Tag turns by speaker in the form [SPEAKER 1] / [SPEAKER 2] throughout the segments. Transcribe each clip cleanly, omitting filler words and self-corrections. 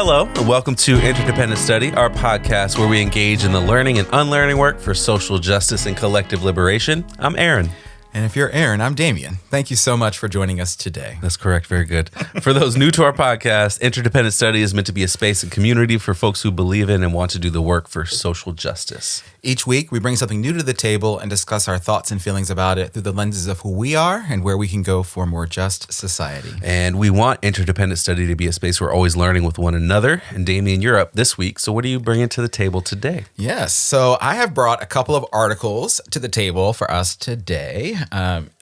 [SPEAKER 1] Hello, and welcome to Interdependent Study, our podcast where we engage in the learning and unlearning work for social justice and collective liberation. I'm Aaron.
[SPEAKER 2] And if you're Aaron, I'm Damien. Thank you so much for joining us today.
[SPEAKER 1] That's correct. Very good. For those new to our podcast, Interdependent Study is meant to be a space and community for folks who believe in and want to do the work for social justice.
[SPEAKER 2] Each week, we bring something new to the table and discuss our thoughts and feelings about it through the lenses of who we are and where we can go for a more just society.
[SPEAKER 1] And we want Interdependent Study to be a space where we're always learning with one another. And Damien, you're up this week. So what are you bringing to the table today?
[SPEAKER 2] Yes. So I have brought a couple of articles to the table for us today.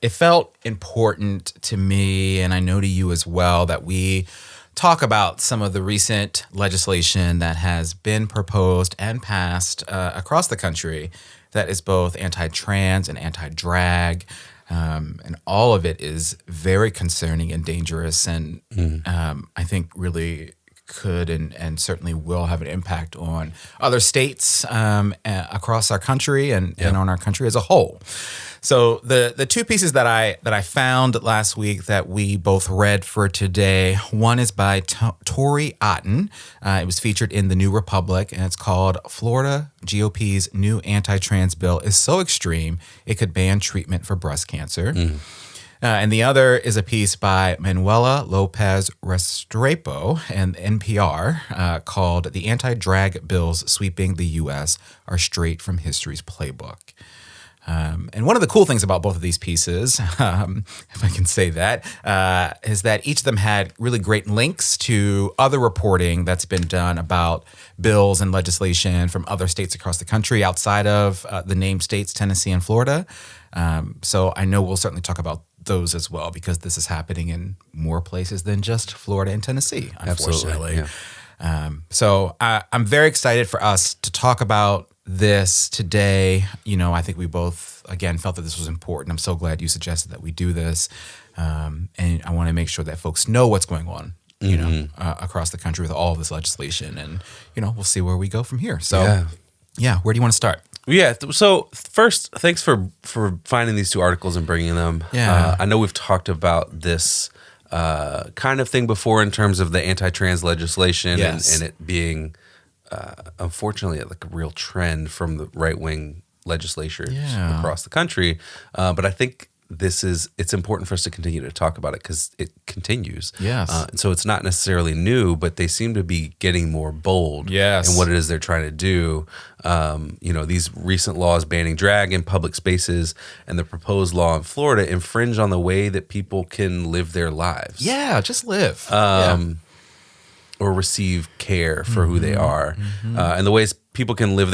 [SPEAKER 2] It felt important to me, and I know to you as well, that we talk about some of the recent legislation that has been proposed and passed across the country that is both anti-trans and anti-drag. And all of it is very concerning and dangerous, and I think really could and certainly will have an impact on other states across our country and on our country as a whole. So the two pieces that I found last week that we both read for today, one is by Tori Otten. It was featured in the New Republic, and it's called "Florida GOP's New Anti-Trans Bill is So Extreme It Could Ban Treatment for Breast Cancer." And the other is a piece by Manuela López Restrepo and NPR called "The Anti-Drag Bills Sweeping the U.S. Are Straight from History's Playbook." And one of the cool things about both of these pieces, if I can say that, is that each of them had really great links to other reporting that's been done about bills and legislation from other states across the country outside of the named states, Tennessee and Florida. So I know we'll certainly talk about those as well, because this is happening in more places than just Florida and Tennessee, unfortunately.
[SPEAKER 1] Absolutely, yeah.
[SPEAKER 2] So I'm very excited for us to talk about this today. You know, I think we both, again, felt that this was important. I'm so glad you suggested that we do this. And I want to make sure that folks know what's going on, you know, across the country with all of this legislation. And, you know, we'll see where we go from here. So, yeah, where do you want to start?
[SPEAKER 1] Yeah. So first, thanks for finding these two articles and bringing them.
[SPEAKER 2] Yeah.
[SPEAKER 1] I know we've talked about this kind of thing before in terms of the anti-trans legislation and it being, unfortunately, like a real trend from the right-wing legislatures across the country. But I think it's important for us to continue to talk about it because it continues.
[SPEAKER 2] Yes.
[SPEAKER 1] And so it's not necessarily new, but they seem to be getting more bold in what it is they're trying to do. You know, these recent laws banning drag in public spaces and the proposed law in Florida infringe on the way that people can live their lives.
[SPEAKER 2] Yeah, just live.
[SPEAKER 1] Or receive care for who they are. And the ways people can live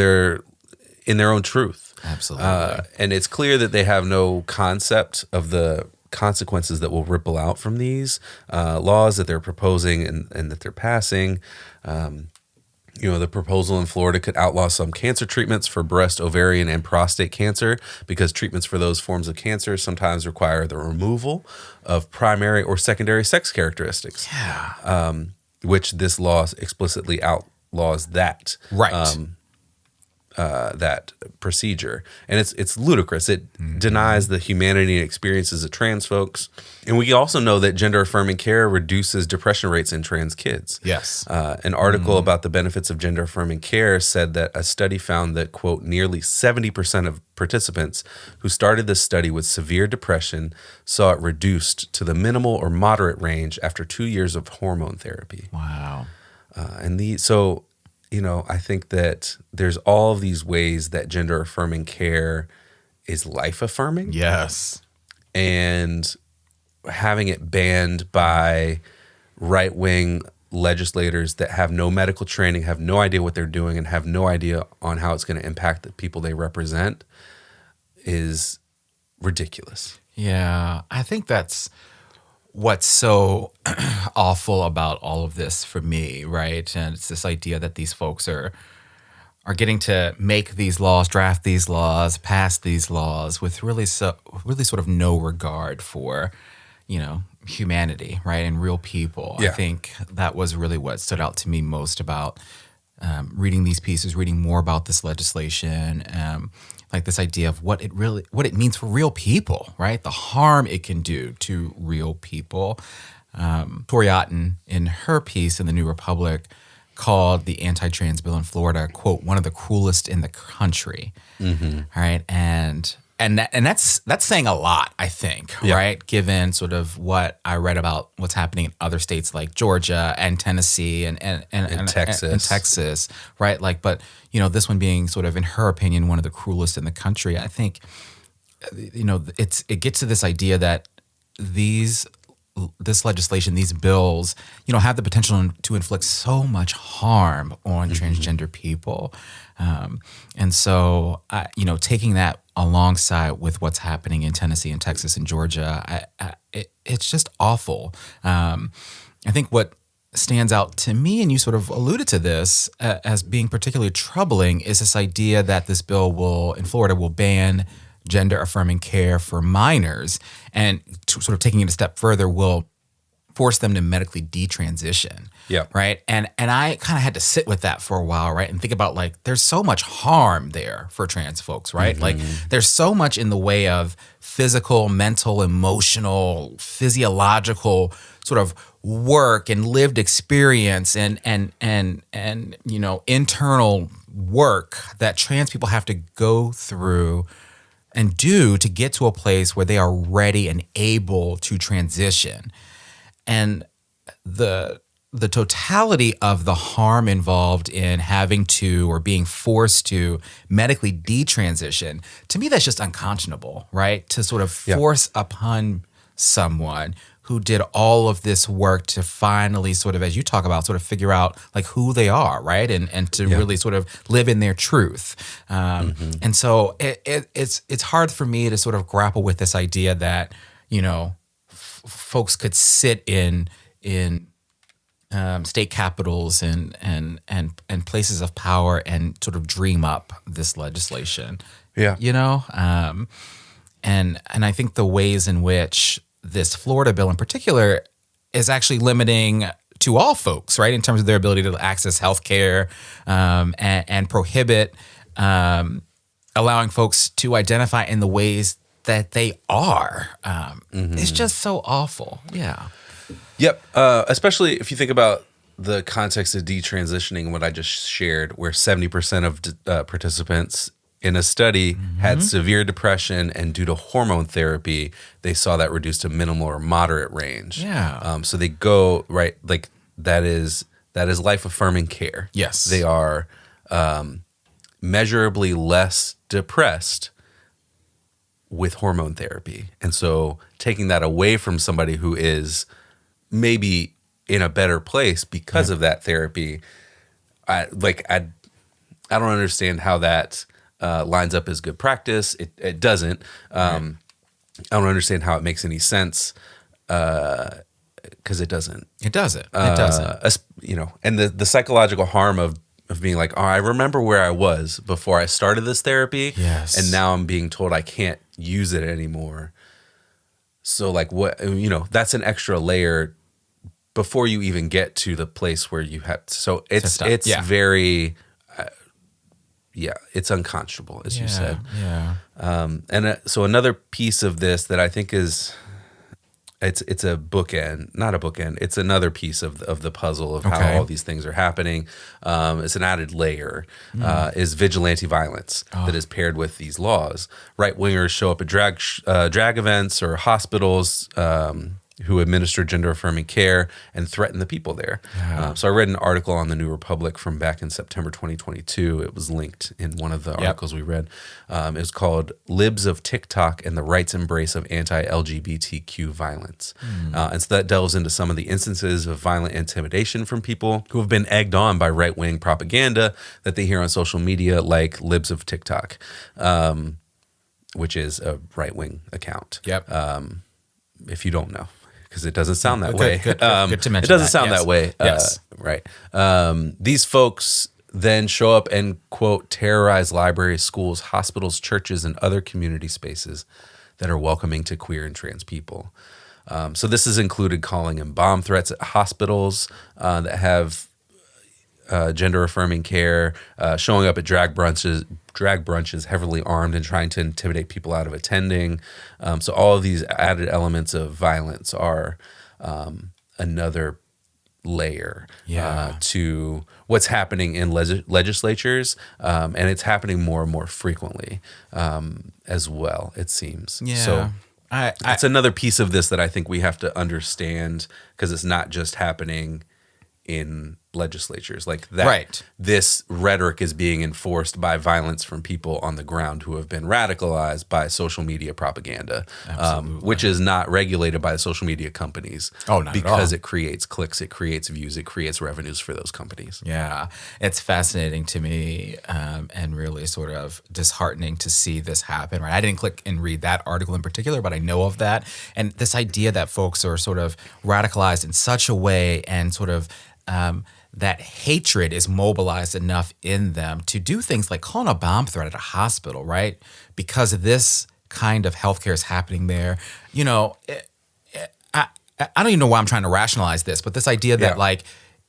[SPEAKER 1] in their own truth.
[SPEAKER 2] Absolutely.
[SPEAKER 1] And it's clear that they have no concept of the consequences that will ripple out from these laws that they're proposing and that they're passing. You know, the proposal in Florida could outlaw some cancer treatments for breast, ovarian, and prostate cancer because treatments for those forms of cancer sometimes require the removal of primary or secondary sex characteristics.
[SPEAKER 2] Yeah.
[SPEAKER 1] Which this law explicitly outlaws that.
[SPEAKER 2] Right.
[SPEAKER 1] That procedure. And it's ludicrous. It denies the humanity and experiences of trans folks. And we also know that gender-affirming care reduces depression rates in trans kids.
[SPEAKER 2] Yes.
[SPEAKER 1] An article about the benefits of gender-affirming care said that a study found that, quote, nearly 70% of participants who started this study with severe depression saw it reduced to the minimal or moderate range after 2 years of hormone therapy.
[SPEAKER 2] Wow.
[SPEAKER 1] So you know, I think that there's all of these ways that gender affirming care is life affirming.
[SPEAKER 2] Yes.
[SPEAKER 1] And having it banned by right wing legislators that have no medical training, have no idea what they're doing, and have no idea on how it's going to impact the people they represent is ridiculous.
[SPEAKER 2] Yeah. I think that's what's so awful about all of this for me, right? And it's this idea that these folks are getting to make these laws, draft these laws, pass these laws with really sort of no regard for, you know, humanity, right? And real people.
[SPEAKER 1] Yeah.
[SPEAKER 2] I think that was really what stood out to me most about reading these pieces, reading more about this legislation, like this idea of what it means for real people, right? The harm it can do to real people. Tori Otten, in her piece in the New Republic, called the anti-trans bill in Florida, quote, one of the cruelest in the country. All right. And that's saying a lot, I think, right? Given sort of what I read about what's happening in other states like Georgia and Tennessee and Texas, right? Like, but this one being sort of, in her opinion, one of the cruelest in the country. I think, it gets to this idea that this legislation, these bills, have the potential to inflict so much harm on transgender people. And so, taking that alongside with what's happening in Tennessee and Texas and Georgia, it's just awful. I think what stands out to me, and you sort of alluded to this as being particularly troubling, is this idea that this bill in Florida will ban gender affirming care for minors, and sort of taking it a step further, will force them to medically detransition.
[SPEAKER 1] Yeah.
[SPEAKER 2] Right. And I kind of had to sit with that for a while, right? And think about, like, there's so much harm there for trans folks, right? Like, there's so much in the way of physical, mental, emotional, physiological sort of work and lived experience and internal work that trans people have to go through and do to get to a place where they are ready and able to transition. And the totality of the harm involved in having to, or being forced to, medically detransition, to me, that's just unconscionable, right? To sort of force upon someone who did all of this work to finally sort of, as you talk about, sort of figure out like who they are, right? And to really sort of live in their truth. And so it's hard for me to sort of grapple with this idea that, folks could sit in state capitals and places of power and sort of dream up this legislation.
[SPEAKER 1] Yeah.
[SPEAKER 2] And I think the ways in which this Florida bill in particular is actually limiting to all folks, right, in terms of their ability to access health care, and prohibit allowing folks to identify in the ways that they are. It's just so awful. Yeah.
[SPEAKER 1] Yep. Especially if you think about the context of detransitioning, what I just shared, where 70% of participants in a study had severe depression, and due to hormone therapy, they saw that reduced to minimal or moderate range.
[SPEAKER 2] Yeah.
[SPEAKER 1] So they go, right, like that is life-affirming care.
[SPEAKER 2] Yes.
[SPEAKER 1] They are measurably less depressed with hormone therapy. And so taking that away from somebody who is maybe in a better place because of that therapy, I don't understand how that lines up as good practice. It doesn't. I don't understand how it makes any sense, because it doesn't.
[SPEAKER 2] It doesn't. It doesn't.
[SPEAKER 1] And the psychological harm of being like, oh, I remember where I was before I started this therapy, and now I'm being told I can't use it anymore. So like, what, that's an extra layer before you even get to the place where you have. So it's very. It's unconscionable, as you said.
[SPEAKER 2] Yeah.
[SPEAKER 1] So another piece of this that I think is, it's a bookend, not a bookend. It's another piece of the puzzle of how all these things are happening. It's an added layer, is vigilante violence that is paired with these laws. Right wingers show up at drag events or hospitals, who administer gender-affirming care and threaten the people there. Yeah. So I read an article on the New Republic from back in September 2022. It was linked in one of the articles we read. It was called "Libs of TikTok and the Right's Embrace of Anti-LGBTQ Violence." And so that delves into some of the instances of violent intimidation from people who have been egged on by right-wing propaganda that they hear on social media, like Libs of TikTok, which is a right-wing account. If you don't know, because it doesn't sound that way.
[SPEAKER 2] Good to mention.
[SPEAKER 1] It doesn't sound that way.
[SPEAKER 2] Yes.
[SPEAKER 1] Right. These folks then show up and, quote, terrorize libraries, schools, hospitals, churches, and other community spaces that are welcoming to queer and trans people. So this has included calling in bomb threats at hospitals that have gender-affirming care, showing up at drag brunches heavily armed and trying to intimidate people out of attending. So all of these added elements of violence are another layer
[SPEAKER 2] Yeah.
[SPEAKER 1] to what's happening in legislatures, and it's happening more and more frequently as well, it seems.
[SPEAKER 2] Yeah.
[SPEAKER 1] So
[SPEAKER 2] I
[SPEAKER 1] it's another piece of this that I think we have to understand, because it's not just happening in legislatures like that.
[SPEAKER 2] Right.
[SPEAKER 1] This rhetoric is being enforced by violence from people on the ground who have been radicalized by social media propaganda, which is not regulated by the social media companies.
[SPEAKER 2] Oh, not at
[SPEAKER 1] because
[SPEAKER 2] all.
[SPEAKER 1] it creates clicks, it creates views, it creates revenues for those companies.
[SPEAKER 2] Yeah, it's fascinating to me, and really sort of disheartening to see this happen. Right, I didn't click and read that article in particular, but I know of that, and this idea that folks are sort of radicalized in such a way, and sort of that hatred is mobilized enough in them to do things like calling a bomb threat at a hospital, right? Because this kind of healthcare is happening there. You know, I don't even know why I'm trying to rationalize this, but this idea that like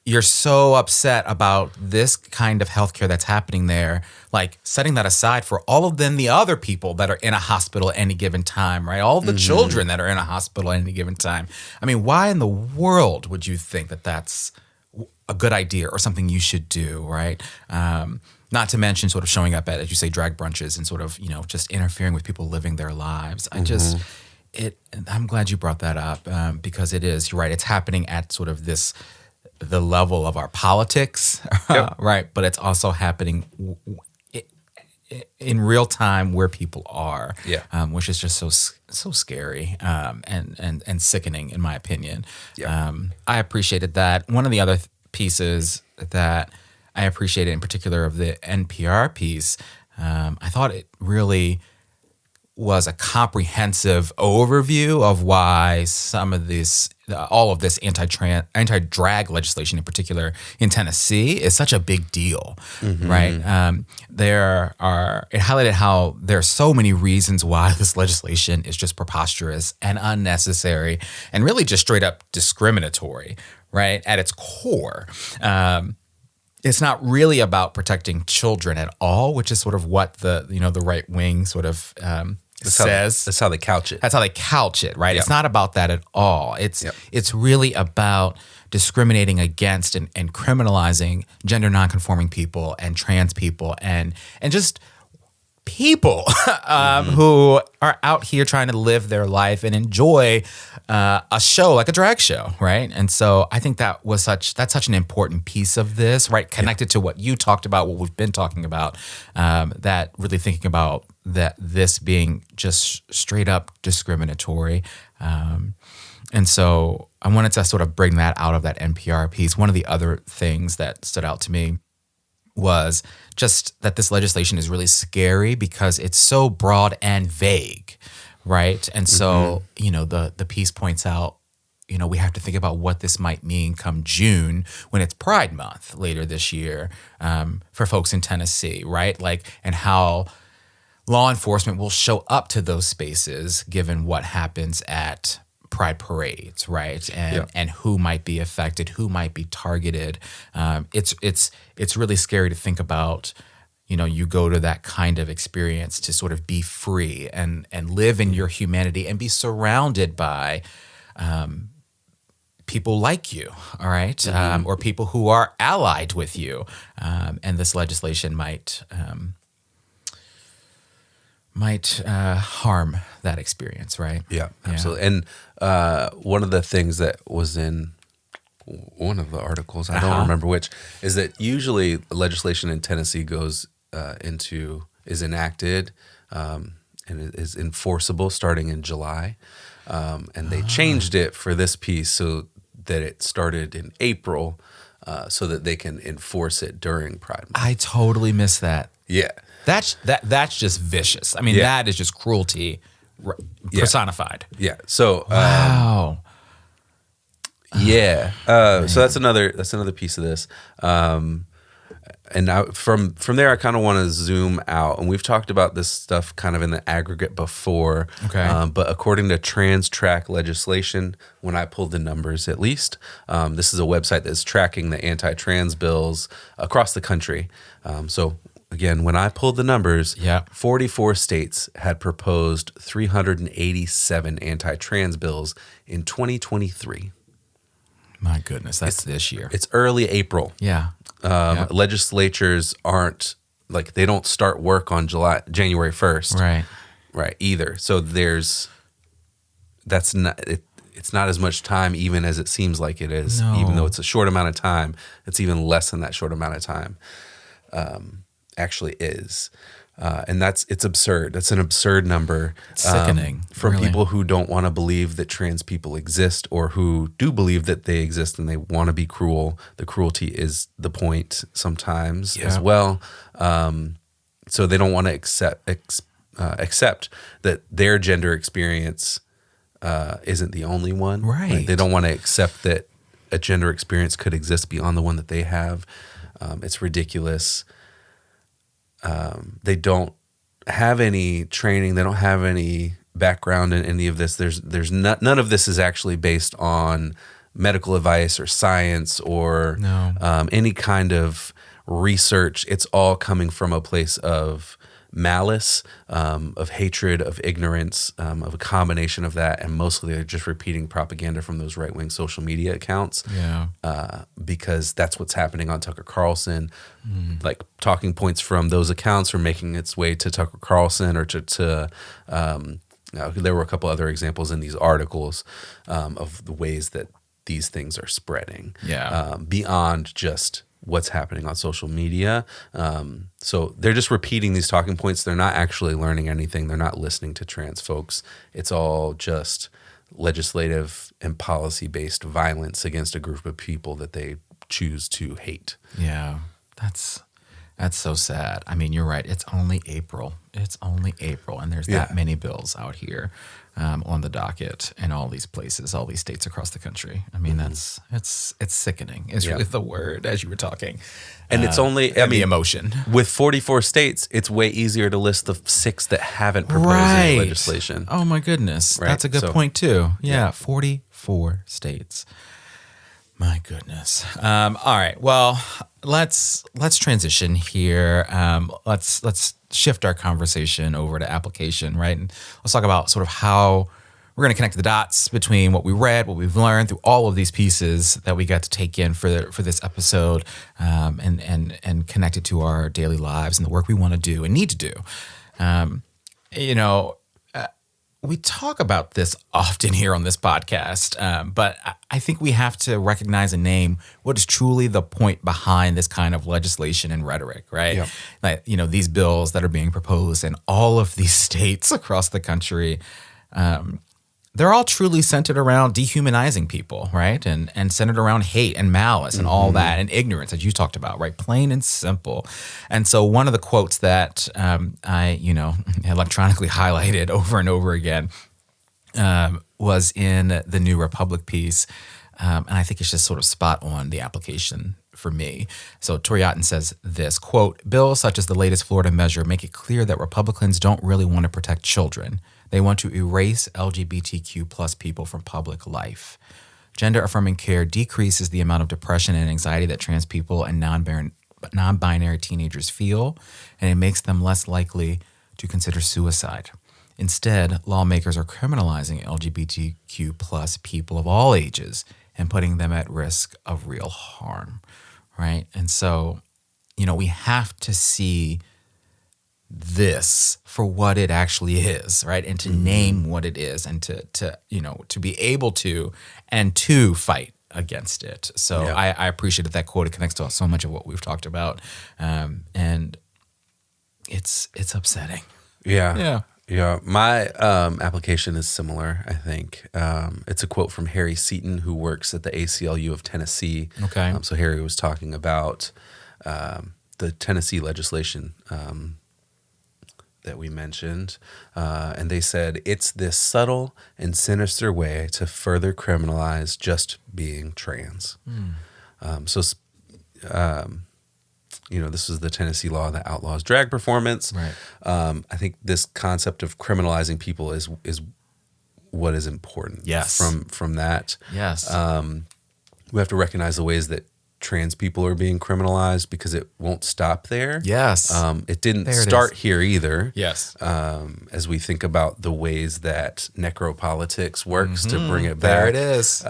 [SPEAKER 2] you're so upset about this kind of healthcare that's happening there, like setting that aside for all of them, the other people that are in a hospital at any given time, right? All of the children that are in a hospital at any given time. I mean, why in the world would you think that that's a good idea or something you should do, right? Not to mention sort of showing up at, as you say, drag brunches and sort of, you know, just interfering with people living their lives. I'm glad you brought that up, because it is, you're right, it's happening at sort of the level of our politics, right? But it's also happening in real time where people are, which is just so scary and sickening, in my opinion. I appreciated that. One of the other pieces that I appreciated in particular of the NPR piece, I thought it really was a comprehensive overview of why some of this, all of this anti-drag legislation in particular in Tennessee is such a big deal, right? It highlighted how there are so many reasons why this legislation is just preposterous and unnecessary and really just straight up discriminatory, right? At its core. It's not really about protecting children at all, which is sort of what the right wing sort of says.
[SPEAKER 1] That's how they couch it.
[SPEAKER 2] That's how they couch it, right? It's not about that at all. It's really about discriminating against and criminalizing gender nonconforming people and trans people and just people who are out here trying to live their life and enjoy a show like a drag show, right? And so I think that's such an important piece of this, right? Connected to what you talked about, what we've been talking about, that really thinking about that this being just straight up discriminatory. And so I wanted to sort of bring that out of that NPR piece. One of the other things that stood out to me was just that this legislation is really scary because it's so broad and vague, right? And so, the piece points out, we have to think about what this might mean come June when it's Pride Month later this year, for folks in Tennessee, right? Like, and how law enforcement will show up to those spaces given what happens at Pride parades, right? And who might be affected, who might be targeted. It's really scary to think about. You go to that kind of experience to sort of be free and live in your humanity and be surrounded by people like you, all right? Or people who are allied with you. And this legislation might harm that experience, right?
[SPEAKER 1] Yeah, absolutely. And one of the things that was in one of the articles, I don't remember which, is that usually legislation in Tennessee is enacted and is enforceable starting in July. And they changed it for this piece so that it started in April so that they can enforce it during Pride Month.
[SPEAKER 2] I totally missed that.
[SPEAKER 1] Yeah.
[SPEAKER 2] That's just vicious. I mean, that is just cruelty personified.
[SPEAKER 1] Yeah. So
[SPEAKER 2] wow.
[SPEAKER 1] So that's another piece of this. And now from there, I kind of want to zoom out. And we've talked about this stuff kind of in the aggregate before.
[SPEAKER 2] Okay.
[SPEAKER 1] But according to Trans Track legislation, when I pulled the numbers at least, this is a website that's tracking the anti-trans bills across the country. So again, when I pulled the numbers, 44 states had proposed 387 anti-trans bills in 2023.
[SPEAKER 2] My goodness, that's this year.
[SPEAKER 1] It's early April.
[SPEAKER 2] Yeah. Yep.
[SPEAKER 1] Legislatures aren't like they don't start work on January 1st. Right. Either. So it's not as much time even as it seems like it is.
[SPEAKER 2] No.
[SPEAKER 1] Even though it's a short amount of time, it's even less than that short amount of time actually is. And it's absurd. That's an absurd number.
[SPEAKER 2] It's sickening.
[SPEAKER 1] From
[SPEAKER 2] really.
[SPEAKER 1] people who don't want to believe that trans people exist or who do believe that they exist and they want to be cruel. The cruelty is the point sometimes as well. So they don't want to accept that their gender experience isn't the only one.
[SPEAKER 2] Right.
[SPEAKER 1] Like, they don't want to accept that a gender experience could exist beyond the one that they have. It's ridiculous. They don't have any training. They don't have any background in any of this. There's none of this is actually based on medical advice or science or any kind of research. It's all coming from a place of malice, of hatred, of ignorance, of a combination of that, and mostly they're just repeating propaganda from those right-wing social media accounts. Because that's what's happening on Tucker Carlson. Like talking points from those accounts are making its way to Tucker Carlson or to there were a couple other examples in these articles of the ways that these things are spreading beyond just what's happening on social media. So they're just repeating these talking points. They're not actually learning anything. They're not listening to trans folks. It's all just legislative and policy-based violence against a group of people that they choose to hate.
[SPEAKER 2] Yeah, that's so sad. I mean, you're right. It's only April. And there's that many bills out here on the docket in all these places, all these states across the country. I mean, it's sickening is really the word as you were talking.
[SPEAKER 1] And it's only,
[SPEAKER 2] the emotion.
[SPEAKER 1] With 44 states, it's way easier to list the 6 that haven't proposed any legislation.
[SPEAKER 2] Oh my goodness.
[SPEAKER 1] Right.
[SPEAKER 2] That's a good point too. Yeah, 44 states. My goodness. All right. Well, let's transition here. Let's shift our conversation over to application, right? And let's talk about sort of how we're going to connect the dots between what we read, what we've learned through all of these pieces that we got to take in for this episode, and connect it to our daily lives and the work we want to do and need to do. We talk about this often here on this podcast, but I think we have to recognize and name what is truly the point behind this kind of legislation and rhetoric, right?
[SPEAKER 1] Yep.
[SPEAKER 2] Like, these bills that are being proposed in all of these states across the country, they're all truly centered around dehumanizing people, right? And centered around hate and malice and all that and ignorance, as you talked about, right? Plain and simple. And so one of the quotes that I electronically highlighted over and over again was in the New Republic piece. And I think it's just sort of spot on the application for me. So Tori Otten says this, quote, "Bills such as the latest Florida measure make it clear that Republicans don't really want to protect children. They want to erase LGBTQ plus people from public life. Gender-affirming care decreases the amount of depression and anxiety that trans people and non-binary teenagers feel, and it makes them less likely to consider suicide. Instead, lawmakers are criminalizing LGBTQ plus people of all ages and putting them at risk of real harm," right? And so, we have to see this for what it actually is, right? And to name what it is and to be able to and to fight against it. So I appreciated that quote. It connects to so much of what we've talked about. And it's upsetting.
[SPEAKER 1] Yeah. My application is similar, I think. It's a quote from Harry Seaton, who works at the ACLU of Tennessee.
[SPEAKER 2] Okay.
[SPEAKER 1] So Harry was talking about the Tennessee legislation that we mentioned. And they said, "It's this subtle and sinister way to further criminalize just being trans." This is the Tennessee law that outlaws drag performance.
[SPEAKER 2] Right.
[SPEAKER 1] I think this concept of criminalizing people is what is important.
[SPEAKER 2] Yes.
[SPEAKER 1] From that.
[SPEAKER 2] Yes.
[SPEAKER 1] We have to recognize the ways that trans people are being criminalized because it won't stop there.
[SPEAKER 2] Yes.
[SPEAKER 1] It didn't
[SPEAKER 2] There it
[SPEAKER 1] start
[SPEAKER 2] is.
[SPEAKER 1] here either.
[SPEAKER 2] Yes.
[SPEAKER 1] As we think about the ways that necropolitics works to bring it back.
[SPEAKER 2] There it is.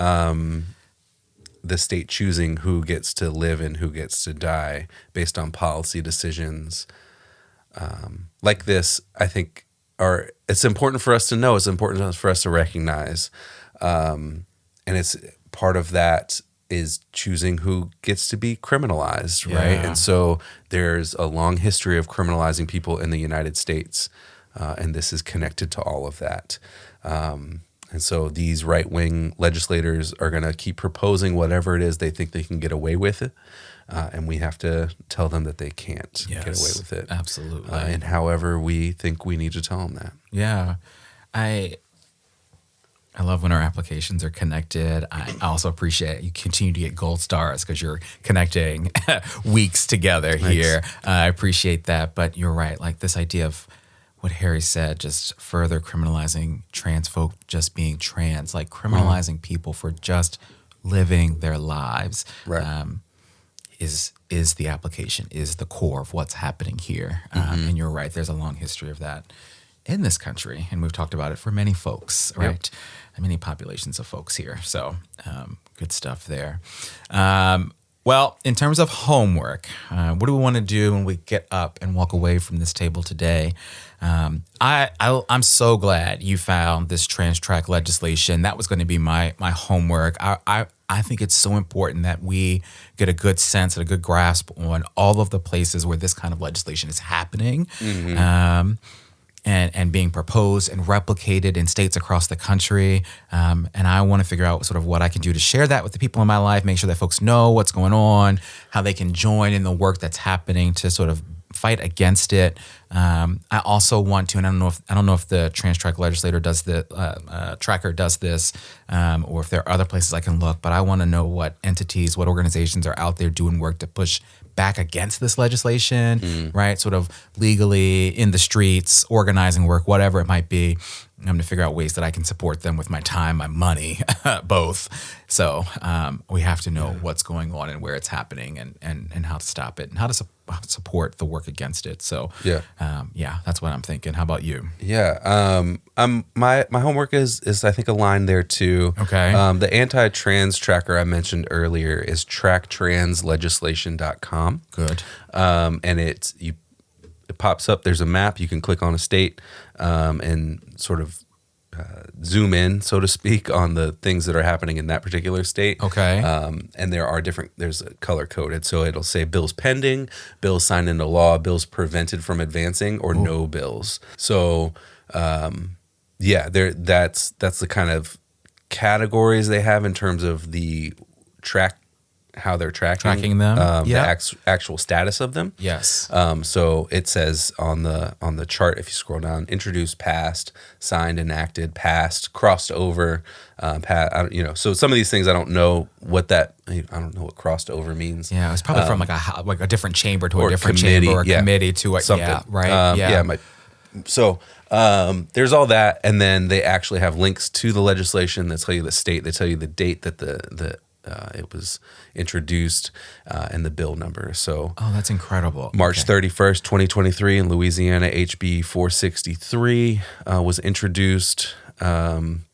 [SPEAKER 1] the state choosing who gets to live and who gets to die based on policy decisions like this, I think it's important for us to know. It's important for us to recognize. And it's part of that is choosing who gets to be criminalized, right?
[SPEAKER 2] Yeah.
[SPEAKER 1] And so there's a long history of criminalizing people in the United States, and this is connected to all of that. And so these right-wing legislators are going to keep proposing whatever it is they think they can get away with it, and we have to tell them that they can't get away with it.
[SPEAKER 2] Absolutely.
[SPEAKER 1] And however we think we need to tell them that.
[SPEAKER 2] Yeah. I love when our applications are connected. I also appreciate you continue to get gold stars because you're connecting weeks together here. I appreciate that. But you're right. Like this idea of what Harry said, just further criminalizing trans folk just being trans, like criminalizing people for just living their lives,
[SPEAKER 1] Right.
[SPEAKER 2] is the application, is the core of what's happening here. And you're right. There's a long history of that in this country, and we've talked about it for many folks, right? Many populations of folks here. So good stuff there. Well, in terms of homework, what do we want to do when we get up and walk away from this table today? I'm so glad you found this trans track legislation. That was going to be my homework. I think it's so important that we get a good sense and a good grasp on all of the places where this kind of legislation is happening. And being proposed and replicated in states across the country. And I want to figure out sort of what I can do to share that with the people in my life, make sure that folks know what's going on, how they can join in the work that's happening to sort of fight against it. I also want to, and I don't know if the trans track legislator does the tracker does this, or if there are other places I can look, but I want to know what entities, what organizations are out there doing work to push back against this legislation, right? Sort of legally in the streets, organizing work, whatever it might be. I'm going to figure out ways that I can support them with my time, my money, both. So we have to know what's going on and where it's happening and how to stop it and how to support the work against it. So that's what I'm thinking. How about you?
[SPEAKER 1] Yeah. My homework is I think aligned there too.
[SPEAKER 2] Okay.
[SPEAKER 1] The anti-trans tracker I mentioned earlier is tracktranlegislation.com.
[SPEAKER 2] Good.
[SPEAKER 1] And it pops up. There's a map. You can click on a state and sort of zoom in, so to speak, on the things that are happening in that particular state.
[SPEAKER 2] Okay.
[SPEAKER 1] And there's a color coded. So it'll say bills pending, bills signed into law, bills prevented from advancing, or no bills. So, that's the kind of categories they have in terms of the how they're tracking
[SPEAKER 2] them.
[SPEAKER 1] The actual status of them.
[SPEAKER 2] Yes.
[SPEAKER 1] So it says on the chart, if you scroll down, introduced, passed, signed, enacted, passed, crossed over, So some of these things I don't know what crossed over means.
[SPEAKER 2] Yeah, it's probably from like a different chamber to a different
[SPEAKER 1] committee,
[SPEAKER 2] chamber or a committee to a
[SPEAKER 1] something.
[SPEAKER 2] Yeah, right.
[SPEAKER 1] So there's all that, and then they actually have links to the legislation that tell you the state, they tell you the date that it was introduced, and the bill number. So,
[SPEAKER 2] that's incredible.
[SPEAKER 1] March 31st, 2023 in Louisiana, HB 463 was introduced, and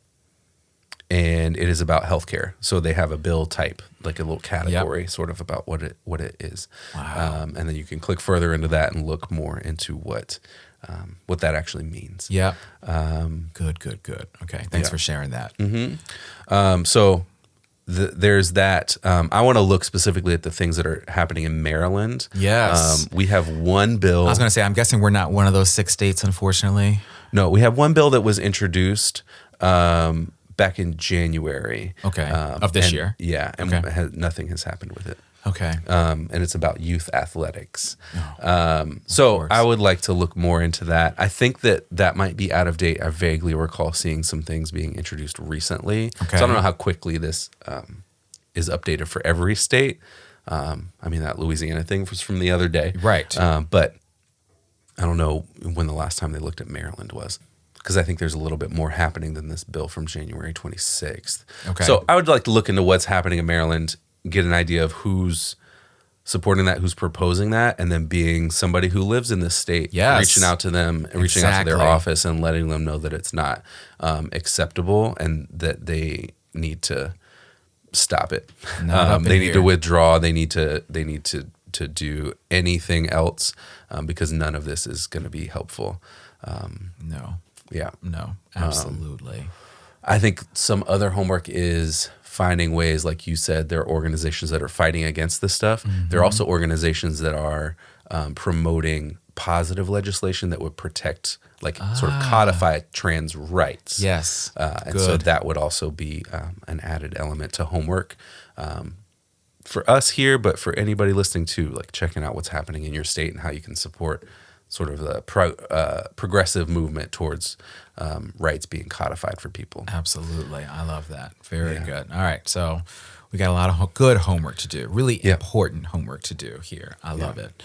[SPEAKER 1] it is about healthcare. So they have a bill type, like a little category, sort of about what it is.
[SPEAKER 2] Wow.
[SPEAKER 1] And then you can click further into that and look more into what that actually means.
[SPEAKER 2] Yeah. Good. Okay, thanks for sharing that.
[SPEAKER 1] There's that. I want to look specifically at the things that are happening in Maryland.
[SPEAKER 2] Yes.
[SPEAKER 1] We have one bill.
[SPEAKER 2] I was going to say, I'm guessing we're not one of those 6 states, unfortunately.
[SPEAKER 1] No, we have one bill that was introduced back in January.
[SPEAKER 2] Okay. Of this year.
[SPEAKER 1] Yeah, and nothing has happened with it.
[SPEAKER 2] Okay.
[SPEAKER 1] And it's about youth athletics.
[SPEAKER 2] So
[SPEAKER 1] I would like to look more into that. I think that might be out of date. I vaguely recall seeing some things being introduced recently.
[SPEAKER 2] Okay.
[SPEAKER 1] So I don't know how quickly this is updated for every state. That Louisiana thing was from the other day.
[SPEAKER 2] Right.
[SPEAKER 1] But I don't know when the last time they looked at Maryland was, because I think there's a little bit more happening than this bill from January 26th.
[SPEAKER 2] Okay.
[SPEAKER 1] So I would like to look into what's happening in Maryland, get an idea of who's supporting that, who's proposing that, and then being somebody who lives in this state, reaching out to them, reaching out to their office and letting them know that it's not acceptable and that they need to stop it.
[SPEAKER 2] Not up in
[SPEAKER 1] They need to
[SPEAKER 2] here.
[SPEAKER 1] withdraw. They need to do anything else because none of this is going to be helpful.
[SPEAKER 2] No,
[SPEAKER 1] Yeah.
[SPEAKER 2] no, absolutely.
[SPEAKER 1] I think some other homework is finding ways, like you said, there are organizations that are fighting against this stuff. There are also organizations that are promoting positive legislation that would protect, like sort of codify trans rights.
[SPEAKER 2] Yes.
[SPEAKER 1] And so that would also be an added element to homework for us here, but for anybody listening too, like checking out what's happening in your state and how you can support sort of the progressive movement towards rights being codified for people.
[SPEAKER 2] Absolutely. I love that. Very good. All right. So we got a lot of good homework to do, really important homework to do here. I love it.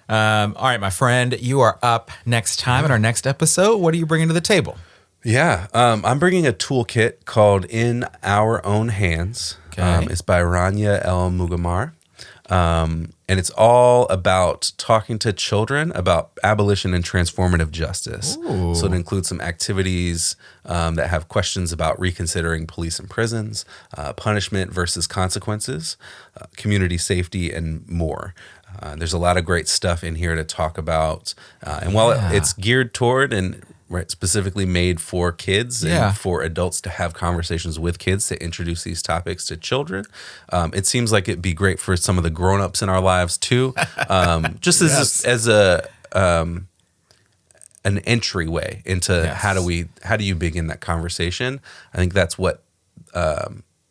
[SPEAKER 2] All right, my friend, you are up next time in our next episode. What are you bringing to the table?
[SPEAKER 1] Yeah, I'm bringing a toolkit called In Our Own Hands.
[SPEAKER 2] Okay.
[SPEAKER 1] It's by Rania El Mugamar. And it's all about talking to children about abolition and transformative justice.
[SPEAKER 2] Ooh.
[SPEAKER 1] So it includes some activities that have questions about reconsidering police and prisons, punishment versus consequences, community safety, and more. There's a lot of great stuff in here to talk about. And while it's geared toward and specifically made for kids and for adults to have conversations with kids to introduce these topics to children, it seems like it'd be great for some of the grown-ups in our lives too, just as an entryway into how do you begin that conversation. I think that's what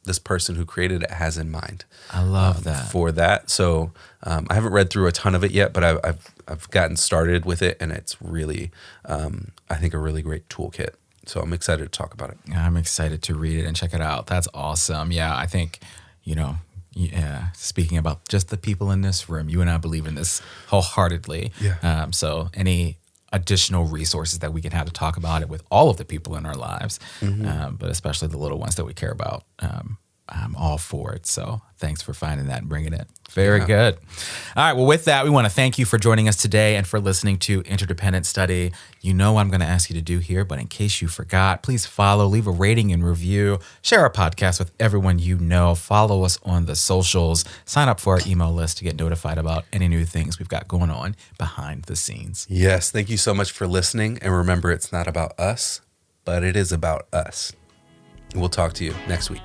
[SPEAKER 1] this person who created it has in mind.
[SPEAKER 2] I love that.
[SPEAKER 1] For that. So I haven't read through a ton of it yet, but I've gotten started with it, and it's really, I think, a really great toolkit. So I'm excited to talk about it.
[SPEAKER 2] I'm excited to read it and check it out. That's awesome. Yeah, I think, speaking about just the people in this room, you and I believe in this wholeheartedly.
[SPEAKER 1] Yeah.
[SPEAKER 2] So any additional resources that we can have to talk about it with all of the people in our lives, but especially the little ones that we care about, I'm all for it. So thanks for finding that and bringing it. Very good. All right. Well, with that, we want to thank you for joining us today and for listening to Interdependent Study. You know what I'm going to ask you to do here, but in case you forgot, please follow, leave a rating and review, share our podcast with everyone you know, follow us on the socials, sign up for our email list to get notified about any new things we've got going on behind the scenes.
[SPEAKER 1] Yes. Thank you so much for listening. And remember, it's not about us, but it is about us. We'll talk to you next week.